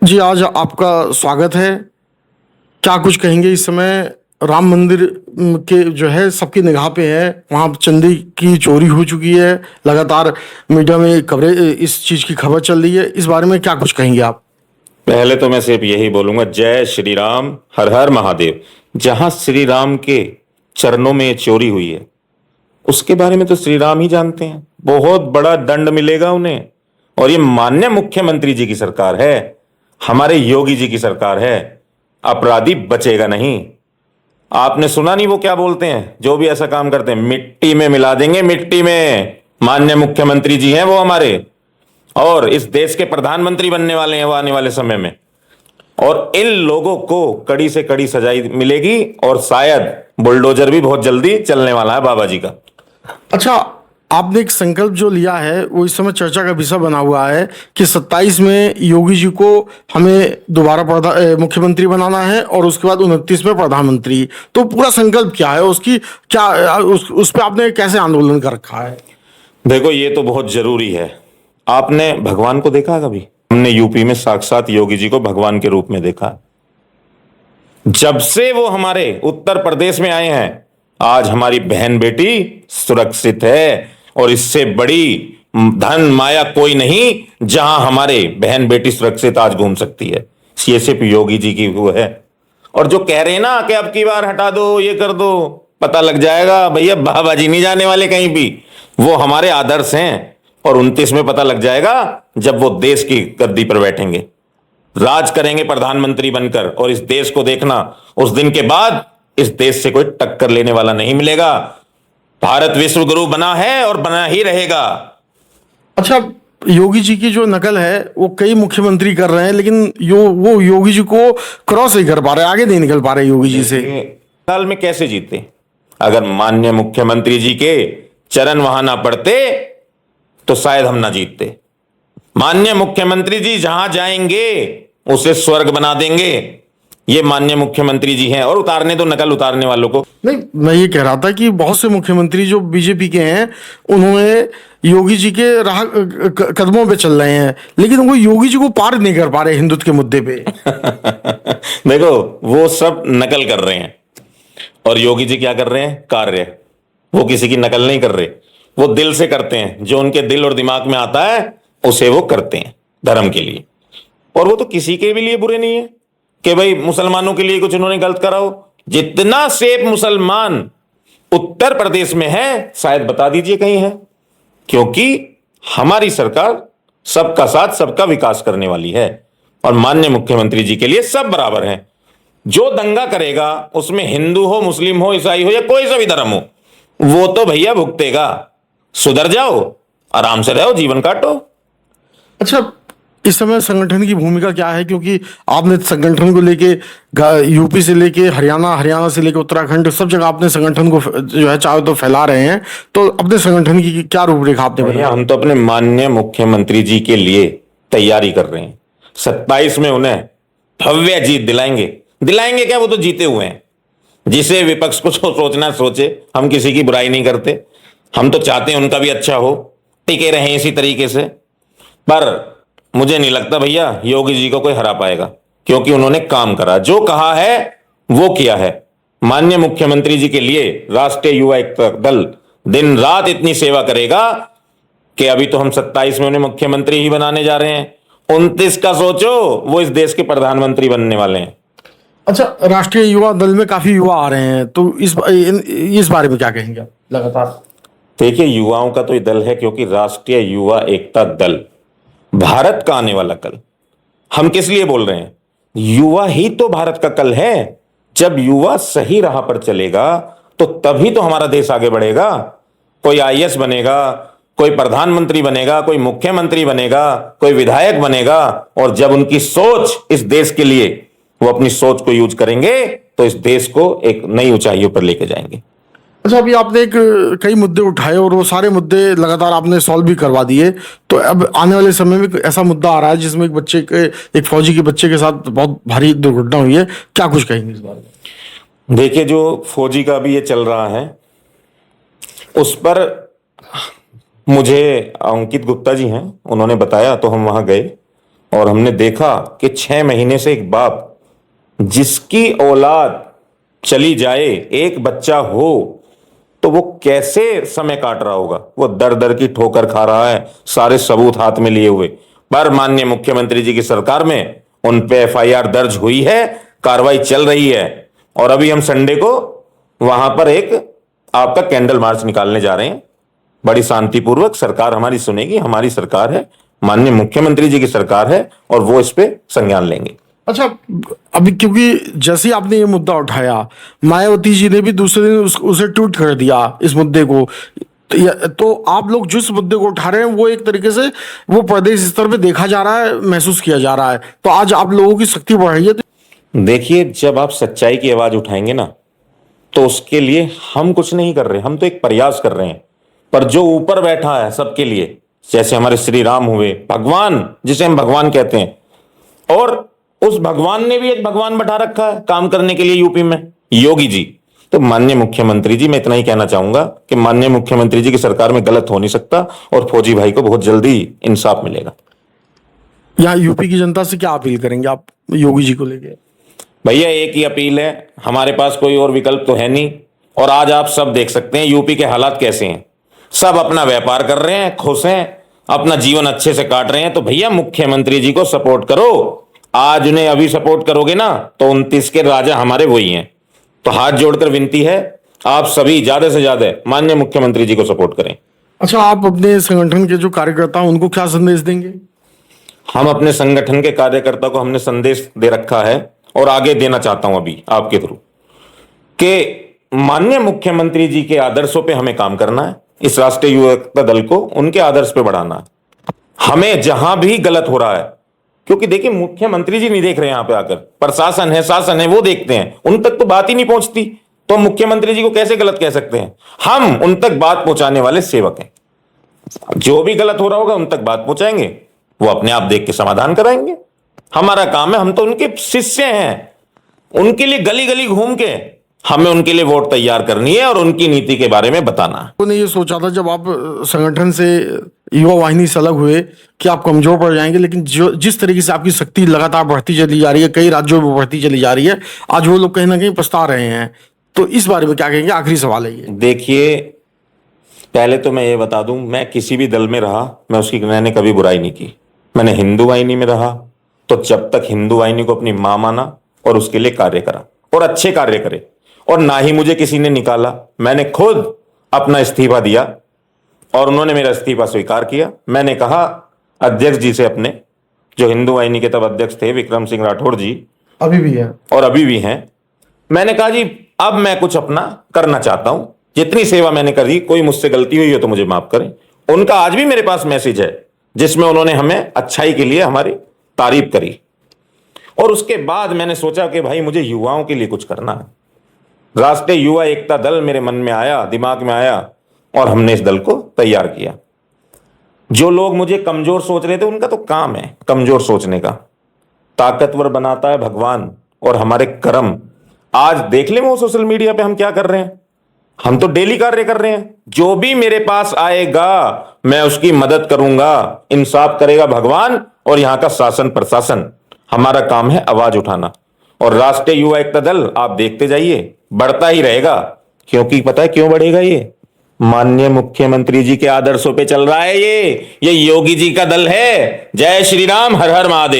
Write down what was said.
जी, आज आपका स्वागत है। क्या कुछ कहेंगे इस समय राम मंदिर के जो है सबकी निगाह पे है, वहाँ चंदी की चोरी हो चुकी है, लगातार मीडिया में कवरेज इस चीज़ की खबर चल रही है, इस बारे में क्या कुछ कहेंगे आप? पहले तो मैं सिर्फ यही बोलूंगा, जय श्री राम, हर हर महादेव। जहां श्री राम के चरणों में ये चोरी हुई है उसके बारे में तो श्री राम ही जानते हैं। बहुत बड़ा दंड मिलेगा उन्हें। और ये माननीय मुख्यमंत्री जी की सरकार है, हमारे योगी जी की सरकार है। अपराधी बचेगा नहीं। आपने सुना नहीं वो क्या बोलते हैं? जो भी ऐसा काम करते हैं मिट्टी में मिला देंगे, मिट्टी में। माननीय मुख्यमंत्री जी हैं वो हमारे, और इस देश के प्रधानमंत्री बनने वाले हैं वो आने वाले समय में। और इन लोगों को कड़ी से कड़ी सजाई मिलेगी, और शायद बुलडोजर भी बहुत जल्दी चलने वाला है बाबा जी का। अच्छा, आपने एक संकल्प जो लिया है वो इस समय चर्चा का विषय बना हुआ है कि 27 में योगी जी को हमें दोबारा मुख्यमंत्री बनाना है और उसके बाद 29 में प्रधानमंत्री। तो पूरा संकल्प क्या है उसकी, क्या उस पर आपने कैसे आंदोलन कर रखा है? देखो, ये तो बहुत जरूरी है। आपने भगवान को देखा कभी? हमने यूपी में साक्षात योगी जी को भगवान के रूप में देखा। जब से वो हमारे उत्तर प्रदेश में आए हैं, आज हमारी बहन बेटी सुरक्षित है। और इससे बड़ी धन माया कोई नहीं जहां हमारे बहन बेटी सुरक्षित आज घूम सकती है। ये सिर्फ योगी जी की वो है। और जो कह रहे हैं ना कि अब की बार हटा दो, ये कर दो, पता लग जाएगा भैया, बाबा जी नहीं जाने वाले कहीं भी। वो हमारे आदर्श हैं। और 29 में पता लग जाएगा जब वो देश की गद्दी पर बैठेंगे, राज करेंगे प्रधानमंत्री बनकर। और इस देश को देखना, उस दिन के बाद इस देश से कोई टक्कर लेने वाला नहीं मिलेगा। भारत विश्व गुरु बना है और बना ही रहेगा। अच्छा, योगी जी की जो नकल है वो कई मुख्यमंत्री कर रहे हैं, लेकिन वो योगी जी को क्रॉस नहीं कर पा रहे, आगे नहीं निकल पा रहे योगी जी से। साल में कैसे जीते? अगर माननीय मुख्यमंत्री जी के चरण वहां ना पड़ते तो शायद हम ना जीतते। माननीय मुख्यमंत्री जी जहां जाएंगे उसे स्वर्ग बना देंगे। ये माननीय मुख्यमंत्री जी हैं। और उतारने दो नकल उतारने वालों को। नहीं, मैं ये कह रहा था कि बहुत से मुख्यमंत्री जो बीजेपी के हैं उन्होंने योगी जी के कदमों पे चल रहे हैं, लेकिन वो योगी जी को पार नहीं कर पा रहे हिंदुत्व के मुद्दे पे। देखो, वो सब नकल कर रहे हैं और योगी जी क्या कर रहे हैं? कार्य। वो किसी की नकल नहीं कर रहे, वो दिल से करते हैं। जो उनके दिल और दिमाग में आता है उसे वो करते हैं धर्म के लिए। और वो तो किसी के भी लिए बुरे नहीं है कि भाई मुसलमानों के लिए कुछ उन्होंने गलत करा हो। जितना सेफ मुसलमान उत्तर प्रदेश में है, शायद बता दीजिए कहीं है। क्योंकि हमारी सरकार सबका साथ सबका विकास करने वाली है। और माननीय मुख्यमंत्री जी के लिए सब बराबर हैं। जो दंगा करेगा उसमें हिंदू हो, मुस्लिम हो, ईसाई हो या कोई सा भी धर्म हो, वो तो भैया भुगतेगा। सुधर जाओ, आराम से रहो, जीवन काटो। अच्छा, इस समय संगठन की भूमिका क्या है? क्योंकि आपने संगठन को लेके यूपी से लेके हरियाणा, हरियाणा से लेके उत्तराखंड, सब जगह आपने संगठन को जो है चाहे तो फैला रहे हैं। तो अपने संगठन की क्या रूपरेखा आपने बनाई? हम तो अपने माननीय मुख्यमंत्री जी के लिए तैयारी कर रहे हैं। 27 में उन्हें भव्य जीत दिलाएंगे। दिलाएंगे क्या, वो तो जीते हुए हैं। जिसे विपक्ष को सोचना सोचे, हम किसी की बुराई नहीं करते। हम तो चाहते हैं उनका भी अच्छा हो, टिके रहें इसी तरीके से। पर मुझे नहीं लगता भैया योगी जी को कोई हरा पाएगा, क्योंकि उन्होंने काम करा, जो कहा है वो किया है। माननीय मुख्यमंत्री जी के लिए राष्ट्रीय युवा एकता दल दिन रात इतनी सेवा करेगा कि अभी तो हम 27 में उन्हें मुख्यमंत्री ही बनाने जा रहे हैं। 29 का सोचो, वो इस देश के प्रधानमंत्री बनने वाले हैं। अच्छा, राष्ट्रीय युवा दल में काफी युवा आ रहे हैं, तो इस बारे में क्या कहेंगे आप? लगातार देखिए, युवाओं का तो ये दल है, क्योंकि राष्ट्रीय युवा एकता दल भारत का आने वाला कल। हम किस लिए बोल रहे हैं? युवा ही तो भारत का कल है। जब युवा सही राह पर चलेगा तो तभी तो हमारा देश आगे बढ़ेगा। कोई आईएएस बनेगा, कोई प्रधानमंत्री बनेगा, कोई मुख्यमंत्री बनेगा, कोई विधायक बनेगा। और जब उनकी सोच इस देश के लिए, वो अपनी सोच को यूज करेंगे तो इस देश को एक नई ऊंचाइयों पर लेके जाएंगे। अच्छा, अभी आपने कई मुद्दे उठाए और वो सारे मुद्दे लगातार आपने सॉल्व भी करवा दिए। तो अब आने वाले समय में ऐसा मुद्दा आ रहा है जिसमें एक फौजी के बच्चे के साथ बहुत भारी दुर्घटना हुई है, क्या कुछ कहेंगे इस बारे में? देखिए, जो फौजी का भी ये चल रहा है उस पर मुझे अंकित गुप्ता जी हैं, उन्होंने बताया, तो हम वहां गए और हमने देखा कि 6 महीने से एक बाप जिसकी औलाद चली जाए, एक बच्चा हो, तो वो कैसे समय काट रहा होगा। वो दर दर की ठोकर खा रहा है, सारे सबूत हाथ में लिए हुए। पर माननीय मुख्यमंत्री जी की सरकार में उन पे एफआईआर दर्ज हुई है, कार्रवाई चल रही है। और अभी हम संडे को वहां पर एक आपका कैंडल मार्च निकालने जा रहे हैं। बड़ी शांतिपूर्वक, सरकार हमारी सुनेगी, हमारी सरकार है, माननीय मुख्यमंत्री जी की सरकार है, और वो इस पे संज्ञान लेंगे। अच्छा, अभी क्योंकि जैसे ही आपने ये मुद्दा उठाया, मायावती जी ने भी दूसरे दिन उसे ट्वीट कर दिया इस मुद्दे को। तो आप लोग जिस मुद्दे को उठा रहे हैं वो एक तरीके से वो प्रदेश स्तर पे देखा जा रहा है, महसूस किया जा रहा है। तो आज आप लोगों की शक्ति बढ़ रही है। तो देखिए, जब आप सच्चाई की आवाज उठाएंगे ना, तो उसके लिए हम कुछ नहीं कर रहे, हम तो एक प्रयास कर रहे हैं। पर जो ऊपर बैठा है सबके लिए, जैसे हमारे श्री राम हुए, भगवान जिसे हम भगवान कहते हैं, और उस भगवान ने भी एक भगवान बैठा रखा है काम करने के लिए यूपी में, योगी जी। तो माननीय मुख्यमंत्री जी, मैं इतना ही कहना चाहूंगा कि माननीय मुख्यमंत्री जी की सरकार में गलत हो नहीं सकता, और फौजी भाई को बहुत जल्दी इंसाफ मिलेगा। यहाँ यूपी की जनता से क्या अपील करेंगे आप योगी जी को लेके? भैया, एक ही अपील है, हमारे पास कोई और विकल्प तो है नहीं। और आज आप सब देख सकते हैं यूपी के हालात कैसे हैं। सब अपना व्यापार कर रहे हैं, खुश हैं, अपना जीवन अच्छे से काट रहे हैं। तो भैया, मुख्यमंत्री जी को सपोर्ट करो। आज उन्हें अभी सपोर्ट करोगे ना, तो 29 के राजा हमारे वही हैं। तो हाथ जोड़कर विनती है, आप सभी ज्यादा से ज्यादा माननीय मुख्यमंत्री जी को सपोर्ट करें। अच्छा, आप अपने संगठन के जो कार्यकर्ता हैं उनको क्या संदेश देंगे? हम अपने संगठन के कार्यकर्ता को हमने संदेश दे रखा है, और आगे देना चाहता हूं अभी आपके थ्रू, कि माननीय मुख्यमंत्री जी के आदर्शों पे हमें काम करना है। इस राष्ट्रीय युवा एकता दल को उनके आदर्श पे बढ़ाना है। हमें जहां भी गलत हो रहा है, क्योंकि देखिए, मुख्यमंत्री जी नहीं देख रहे यहां पे आकर, प्रशासन है, शासन है, वो देखते हैं, उन तक तो बात ही नहीं पहुंचती। तो मुख्यमंत्री जी को कैसे गलत कह सकते हैं? हम उन तक बात पहुंचाने वाले सेवक हैं। जो भी गलत हो रहा होगा उन तक बात पहुंचाएंगे, वो अपने आप देख के समाधान कराएंगे। हमारा काम है, हम तो उनके शिष्य हैं। उनके लिए गली गली घूम के हमें उनके लिए वोट तैयार करनी है और उनकी नीति के बारे में बताना है। उन्होंने ये सोचा था जब आप संगठन से युवा वाहिनी से अलग हुए कि आप कमजोर पड़ जाएंगे, लेकिन जो जिस तरीके से आपकी शक्ति लगातार बढ़ती चली जा रही है, कई राज्यों में बढ़ती चली जा रही है, आज वो लोग कहीं ना कहीं पछता रहे हैं। तो इस बारे में क्या कहेंगे? आखिरी सवाल है ये। देखिए, पहले तो मैं ये बता दूं, मैं किसी भी दल में रहा, मैं उसकी मैंने कभी बुराई नहीं की। मैंने हिंदू वाहिनी में रहा, तो जब तक हिंदू वाहिनी को अपनी मां माना और उसके लिए कार्य करा, और अच्छे कार्य करे, और ना ही मुझे किसी ने निकाला। मैंने खुद अपना इस्तीफा दिया और उन्होंने मेरा इस्तीफा स्वीकार किया। मैंने कहा अध्यक्ष जी से, अपने जो हिंदू वाहिनी के तब अध्यक्ष थे विक्रम सिंह राठौड़ जी, अभी भी है और अभी भी हैं, मैंने कहा जी अब मैं कुछ अपना करना चाहता हूं। जितनी सेवा मैंने करी, कोई मुझसे गलती हुई हो तो मुझे माफ करें। उनका आज भी मेरे पास मैसेज है जिसमें उन्होंने हमें अच्छाई के लिए हमारी तारीफ करी। और उसके बाद मैंने सोचा कि भाई मुझे युवाओं के लिए कुछ करना है। राष्ट्रीय युवा एकता दल मेरे मन में आया, दिमाग में आया, और हमने इस दल को तैयार किया। जो लोग मुझे कमजोर सोच रहे थे, उनका तो काम है कमजोर सोचने का। ताकतवर बनाता है भगवान, और हमारे कर्म आज देख ले वो सोशल मीडिया पे हम क्या कर रहे हैं। हम तो डेली कार्य कर रहे हैं। जो भी मेरे पास आएगा मैं उसकी मदद करूंगा। इंसाफ करेगा भगवान और यहां का शासन प्रशासन। हमारा काम है आवाज उठाना, और राष्ट्रीय युवा एकता दल आप देखते जाइए बढ़ता ही रहेगा। क्योंकि पता है क्यों बढ़ेगा? ये माननीय मुख्यमंत्री जी के आदर्शों पे चल रहा है। ये योगी जी का दल है। जय श्री राम, हर हर महादेव।